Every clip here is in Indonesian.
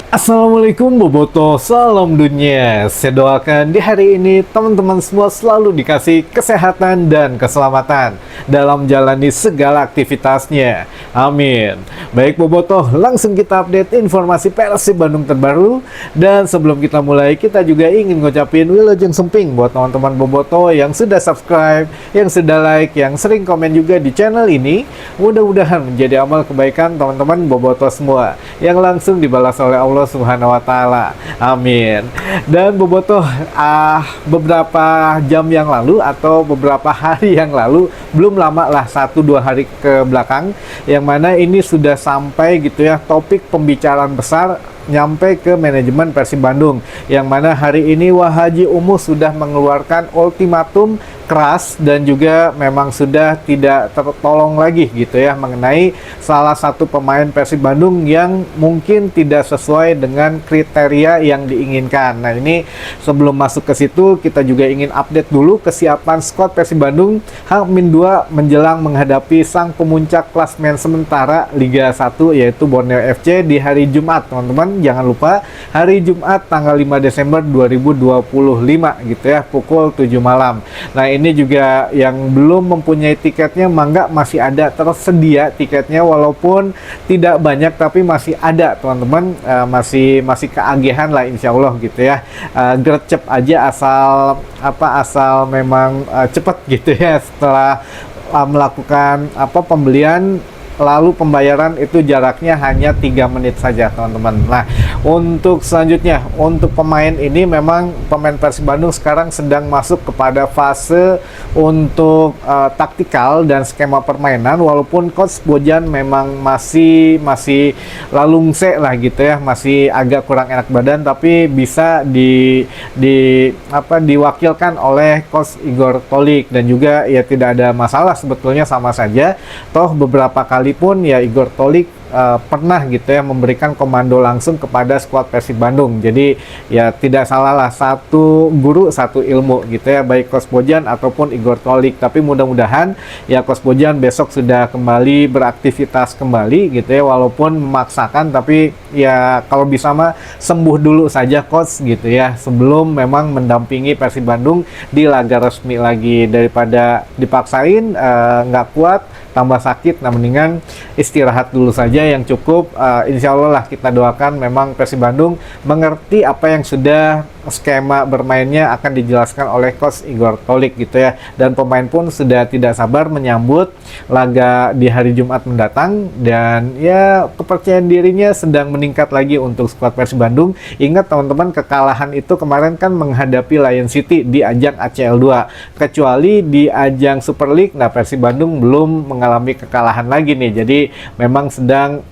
Assalamualaikum Boboto, salam dunia. Saya doakan di hari ini teman-teman semua selalu dikasih kesehatan dan keselamatan dalam jalani segala aktivitasnya. Amin. Baik Boboto, langsung kita update informasi Persib Bandung terbaru. Dan sebelum kita mulai, kita juga ingin ngucapin Wilujeng Semping buat teman-teman Boboto yang sudah subscribe, yang sudah like, yang sering komen juga di channel ini. Mudah-mudahan menjadi amal kebaikan teman-teman Boboto semua yang langsung dibalas oleh Allah Subhanahu wa taala. Amin. Dan Boboto, beberapa jam yang lalu atau beberapa hari yang lalu, belum lama lah 1-2 hari ke belakang, yang mana ini sudah sampai gitu ya topik pembicaraan besar nyampe ke manajemen Persib Bandung, yang mana hari ini Wahaji Umuh sudah mengeluarkan ultimatum keras dan juga memang sudah tidak tertolong lagi gitu ya mengenai salah satu pemain Persib Bandung yang mungkin tidak sesuai dengan kriteria yang diinginkan. Nah, ini sebelum masuk ke situ kita juga ingin update dulu kesiapan skuad Persib Bandung H-2 menjelang menghadapi sang pemuncak klasmen sementara Liga 1 yaitu Borneo FC di hari Jumat, teman-teman. Jangan lupa hari Jumat tanggal 5 Desember 2025 gitu ya, pukul 7 malam. Nah, ini juga yang belum mempunyai tiketnya, mangga masih ada tersedia tiketnya, walaupun tidak banyak tapi masih ada teman-teman. Masih keagihan lah insya Allah gitu ya. Gercep aja asal memang cepat gitu ya setelah melakukan pembelian, lalu pembayaran itu jaraknya hanya 3 menit saja teman-teman. Nah, untuk selanjutnya, untuk pemain ini memang pemain Persib Bandung sekarang sedang masuk kepada fase untuk taktikal dan skema permainan, walaupun Coach Bojan memang masih lalungse lah gitu ya, masih agak kurang enak badan, tapi bisa diwakilkan oleh Coach Igor Tolik, dan juga ya tidak ada masalah sebetulnya, sama saja. Toh beberapa kali pun ya Igor Tolik pernah gitu ya memberikan komando langsung kepada skuad Persib Bandung. Jadi ya tidak salah lah, satu guru satu ilmu gitu ya, baik Coach Bojan ataupun Igor Tolik. Tapi mudah-mudahan ya Coach Bojan besok sudah kembali beraktivitas kembali gitu ya, walaupun memaksakan, tapi ya kalau bisa mah sembuh dulu saja Coach gitu ya, sebelum memang mendampingi Persib Bandung di laga resmi lagi, daripada dipaksain nggak kuat tambah sakit. Nah, mendingan istirahat dulu saja yang cukup. Insya Allah lah kita doakan memang Persib Bandung mengerti apa yang sudah skema bermainnya akan dijelaskan oleh Coach Igor Tolik gitu ya, dan pemain pun sudah tidak sabar menyambut laga di hari Jumat mendatang, dan ya kepercayaan dirinya sedang meningkat lagi untuk skuad Persib Bandung. Ingat teman-teman, kekalahan itu kemarin kan menghadapi Lion City di ajang ACL 2, kecuali di ajang Super League. Nah, Persib Bandung belum mengalami kekalahan lagi nih, jadi memang sedang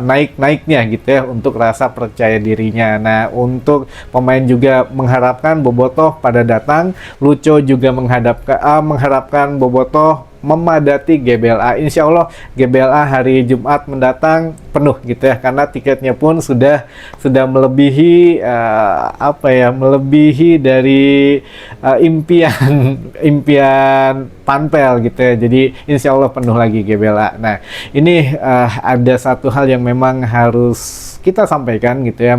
naik-naiknya gitu ya untuk rasa percaya dirinya. Nah, untuk pemain juga mengharapkan Bobotoh pada datang. Lucho juga mengharapkan Bobotoh memadati GBLA. Insya Allah GBLA hari Jumat mendatang penuh gitu ya, karena tiketnya pun sudah melebihi melebihi dari impian Panpel gitu ya. Jadi insya Allah penuh lagi GBLA. Nah, ini ada satu hal yang memang harus kita sampaikan gitu ya,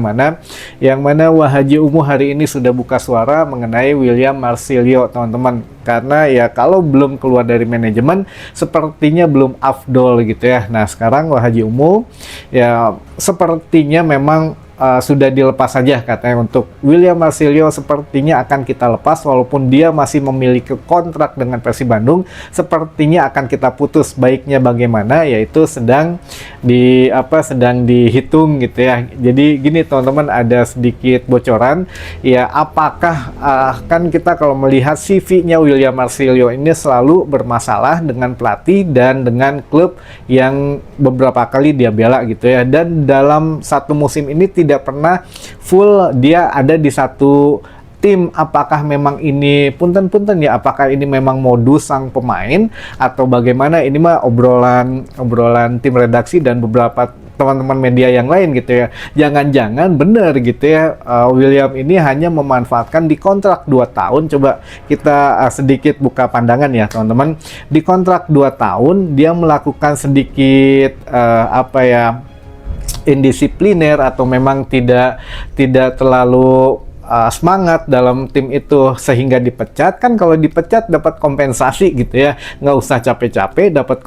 yang mana Wahaji Umuh hari ini sudah buka suara mengenai William Marsilio teman-teman, karena ya kalau belum keluar dari manajemen sepertinya belum afdol gitu ya. Nah, sekarang Wahaji Umuh ya sepertinya memang sudah dilepas saja katanya. Untuk William Marsilio sepertinya akan kita lepas, walaupun dia masih memiliki kontrak dengan Persib Bandung, sepertinya akan kita putus. Baiknya bagaimana, yaitu sedang dihitung gitu ya. Jadi gini teman-teman, ada sedikit bocoran ya, apakah kan kita kalau melihat CV-nya William Marsilio ini selalu bermasalah dengan pelatih dan dengan klub yang beberapa kali dia bela gitu ya, dan dalam satu musim ini tidak pernah full dia ada di satu tim. Apakah memang ini punten-punten ya, apakah ini memang modus sang pemain atau bagaimana? Ini mah obrolan tim redaksi dan beberapa teman-teman media yang lain gitu ya. Jangan-jangan benar gitu ya, William ini hanya memanfaatkan di kontrak 2 tahun. Coba kita sedikit buka pandangan ya teman-teman. Di kontrak 2 tahun dia melakukan sedikit indisipliner atau memang tidak terlalu semangat dalam tim itu sehingga dipecat. Kan kalau dipecat dapat kompensasi gitu ya, nggak usah capek-capek, dapat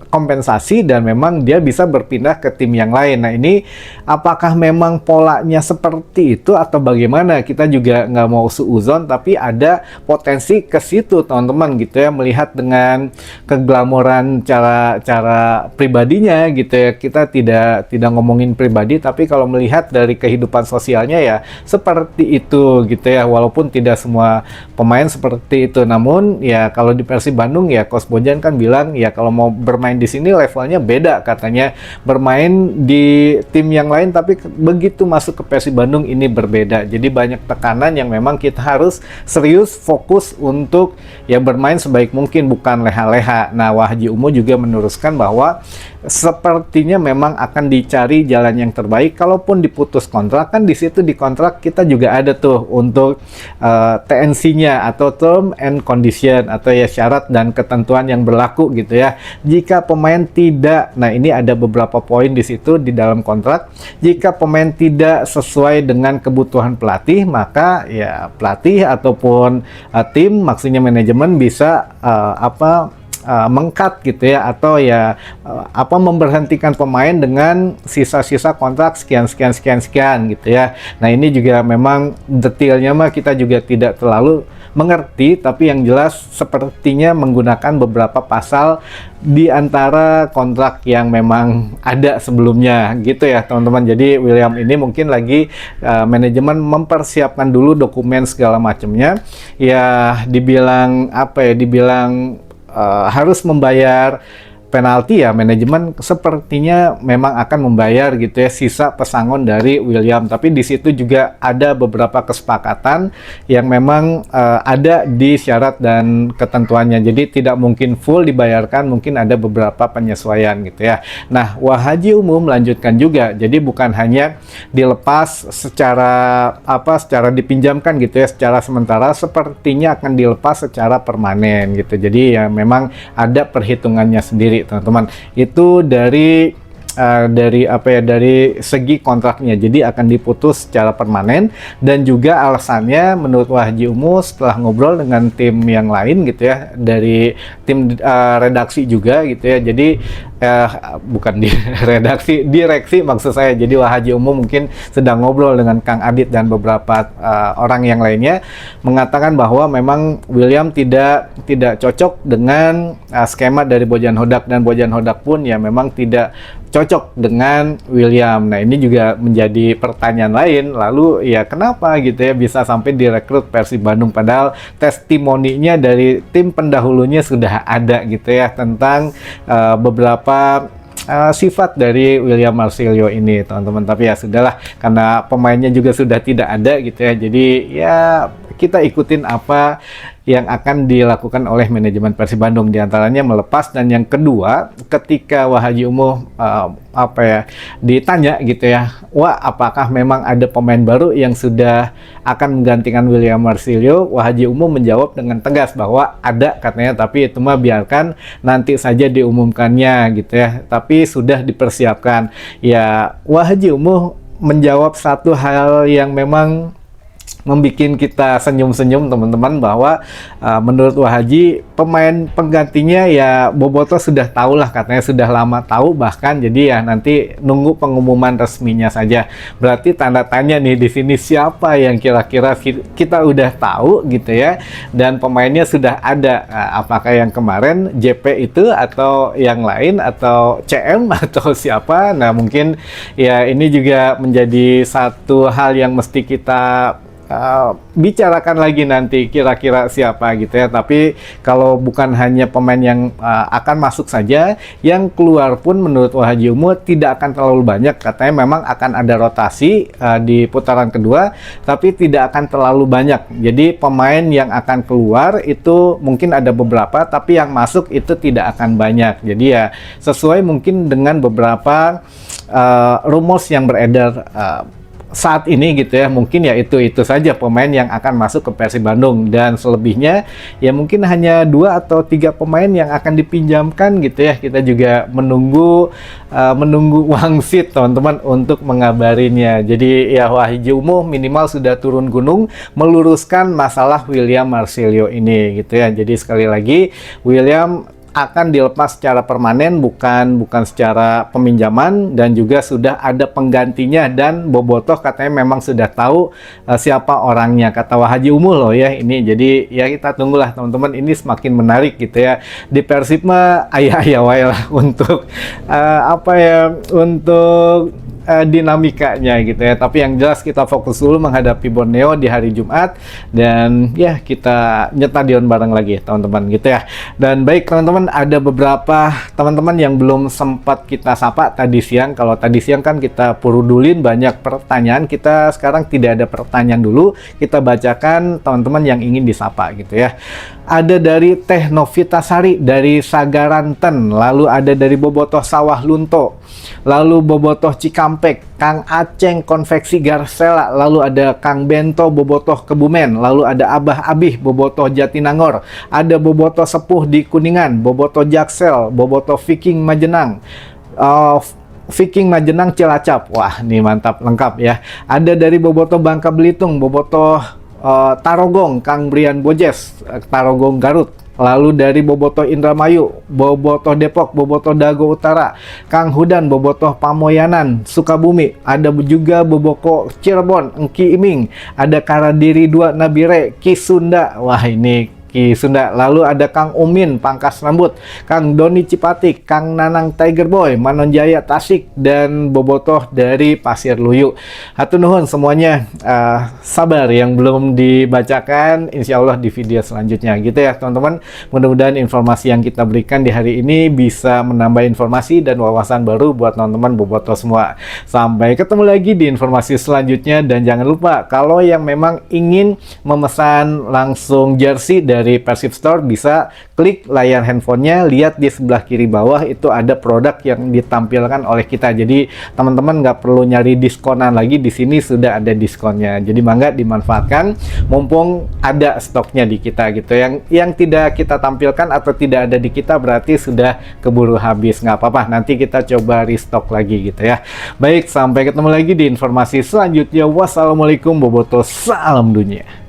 kompensasi dan memang dia bisa berpindah ke tim yang lain. Nah ini apakah memang polanya seperti itu atau bagaimana, kita juga nggak mau suuzon, tapi ada potensi ke situ teman-teman gitu ya, melihat dengan keglamoran cara pribadinya gitu ya. Kita tidak ngomongin pribadi, tapi kalau melihat dari kehidupan sosialnya ya seperti itu gitu ya, walaupun tidak semua pemain seperti itu. Namun ya kalau di Persib Bandung ya Coach Bojan kan bilang ya kalau mau bermain di sini levelnya beda katanya, bermain di tim yang lain tapi begitu masuk ke Persib Bandung ini berbeda. Jadi banyak tekanan yang memang kita harus serius fokus untuk ya bermain sebaik mungkin, bukan leha-leha. Nah Wahji Umo juga meneruskan bahwa sepertinya memang akan dicari jalan yang terbaik. Kalaupun diputus kontrak, kan di situ di kontrak kita juga ada tuh untuk TNC-nya atau term and condition, atau ya syarat dan ketentuan yang berlaku gitu ya. Jika pemain tidak, nah ini ada beberapa poin di situ di dalam kontrak. Jika pemain tidak sesuai dengan kebutuhan pelatih, maka ya pelatih ataupun tim, maksudnya manajemen bisa meng-cut gitu ya, atau ya memberhentikan pemain dengan sisa-sisa kontrak sekian gitu ya. Nah ini juga memang detailnya mah kita juga tidak terlalu mengerti, tapi yang jelas sepertinya menggunakan beberapa pasal di antara kontrak yang memang ada sebelumnya gitu ya teman-teman. Jadi William ini mungkin lagi manajemen mempersiapkan dulu dokumen segala macamnya ya, dibilang harus membayar penalti ya, manajemen sepertinya memang akan membayar gitu ya sisa pesangon dari William. Tapi di situ juga ada beberapa kesepakatan yang memang ada di syarat dan ketentuannya. Jadi tidak mungkin full dibayarkan, mungkin ada beberapa penyesuaian gitu ya. Nah, Wahji Umo melanjutkan juga. Jadi bukan hanya dilepas secara dipinjamkan gitu ya secara sementara, sepertinya akan dilepas secara permanen gitu. Jadi ya memang ada perhitungannya sendiri teman-teman. Itu dari segi kontraknya, jadi akan diputus secara permanen. Dan juga alasannya menurut Wahji Umo setelah ngobrol dengan tim yang lain gitu ya, dari tim redaksi juga gitu ya, jadi bukan di redaksi, direksi maksud saya. Jadi Wahji Umo mungkin sedang ngobrol dengan Kang Adit dan beberapa orang yang lainnya, mengatakan bahwa memang William tidak cocok dengan skema dari Bojan Hodak, dan Bojan Hodak pun ya memang tidak cocok dengan William. Nah ini juga menjadi pertanyaan lain, lalu ya kenapa gitu ya bisa sampai direkrut Persib Bandung, padahal testimoninya dari tim pendahulunya sudah ada gitu ya tentang beberapa sifat dari William Marcilio ini teman-teman. Tapi ya sudahlah, karena pemainnya juga sudah tidak ada gitu ya, jadi ya kita ikutin apa yang akan dilakukan oleh manajemen Persib Bandung, diantaranya melepas. Dan yang kedua, ketika Wahji Umo ditanya gitu ya, wah apakah memang ada pemain baru yang sudah akan menggantikan William Marcilio, Wahji Umo menjawab dengan tegas bahwa ada katanya, tapi itu mah biarkan nanti saja diumumkannya gitu ya, tapi sudah dipersiapkan. Ya Wahji Umo menjawab satu hal yang memang membuat kita senyum-senyum teman-teman, bahwa menurut Wahji pemain penggantinya ya Boboto sudah tahu lah katanya, sudah lama tahu bahkan, jadi ya nanti nunggu pengumuman resminya saja. Berarti tanda tanya nih di sini, siapa yang kira-kira kita udah tahu gitu ya, dan pemainnya sudah ada, apakah yang kemarin JP itu atau yang lain atau CM atau siapa. Nah mungkin ya ini juga menjadi satu hal yang mesti kita bicarakan lagi nanti, kira-kira siapa gitu ya. Tapi kalau bukan hanya pemain yang akan masuk saja, yang keluar pun menurut Wahji Umo tidak akan terlalu banyak. Katanya memang akan ada rotasi di putaran kedua, tapi tidak akan terlalu banyak. Jadi pemain yang akan keluar itu mungkin ada beberapa, tapi yang masuk itu tidak akan banyak. Jadi ya sesuai mungkin dengan beberapa rumors yang beredar saat ini gitu ya, mungkin ya itu saja pemain yang akan masuk ke Persib Bandung, dan selebihnya ya mungkin hanya 2 atau 3 pemain yang akan dipinjamkan gitu ya. Kita juga menunggu wangsit teman-teman untuk mengabarinya. Jadi ya Wahyu Umuh minimal sudah turun gunung meluruskan masalah William Marcelo ini gitu ya. Jadi sekali lagi, William akan dilepas secara permanen, bukan secara peminjaman, dan juga sudah ada penggantinya, dan Bobotoh katanya memang sudah tahu siapa orangnya, kata Wahyu Umuh loh ya ini. Jadi ya kita tunggulah teman-teman, ini semakin menarik gitu ya. Di Persib mah ayah wae lah untuk untuk dinamikanya gitu ya. Tapi yang jelas kita fokus dulu menghadapi Borneo di hari Jumat, dan ya kita nyetadion bareng lagi teman-teman gitu ya. Dan baik teman-teman, ada beberapa teman-teman yang belum sempat kita sapa tadi siang. Kalau tadi siang kan kita purudulin banyak pertanyaan, kita sekarang tidak ada pertanyaan dulu, kita bacakan teman-teman yang ingin disapa gitu ya. Ada dari Teh Novitasari dari Sagaranten, lalu ada dari Bobotoh Sawah Lunto, lalu Bobotoh Cikampek, Kang Aceng Konveksi Garsela, lalu ada Kang Bento Bobotoh Kebumen, lalu ada Abah Abih Bobotoh Jatinangor, ada Bobotoh Sepuh di Kuningan, Bobotoh Jaksel, Bobotoh Viking Majenang, Viking Majenang Cilacap. Wah, ini mantap lengkap ya. Ada dari Bobotoh Bangka Belitung, Bobotoh Tarogong, Kang Brian Bojes, Tarogong Garut. Lalu dari Bobotoh Indramayu, Bobotoh Depok, Bobotoh Dago Utara, Kang Hudan, Bobotoh Pamoyanan, Sukabumi. Ada juga Bobotoh Cirebon, Engki Iming. Ada Karadiri 2 Nabire, Kisunda. Wah, ini Sunda. Lalu ada Kang Umin Pangkas Rambut, Kang Doni Cipatik, Kang Nanang Tiger Boy, Manonjaya Tasik, dan Bobotoh dari Pasir Luyu. Hatur nuhun semuanya, sabar yang belum dibacakan, insya Allah di video selanjutnya gitu ya teman-teman. Mudah-mudahan informasi yang kita berikan di hari ini bisa menambah informasi dan wawasan baru buat teman-teman Bobotoh semua. Sampai ketemu lagi di informasi selanjutnya, dan jangan lupa kalau yang memang ingin memesan langsung jersey dari Persib Store, bisa klik layar handphonenya, lihat di sebelah kiri bawah itu ada produk yang ditampilkan oleh kita. Jadi teman-teman nggak perlu nyari diskonan lagi, di sini sudah ada diskonnya. Jadi mangga dimanfaatkan mumpung ada stoknya di kita gitu. Yang tidak kita tampilkan atau tidak ada di kita berarti sudah keburu habis, nggak apa-apa, nanti kita coba restock lagi gitu ya. Baik, sampai ketemu lagi di informasi selanjutnya. Wassalamualaikum Bobotoh, salam dunia.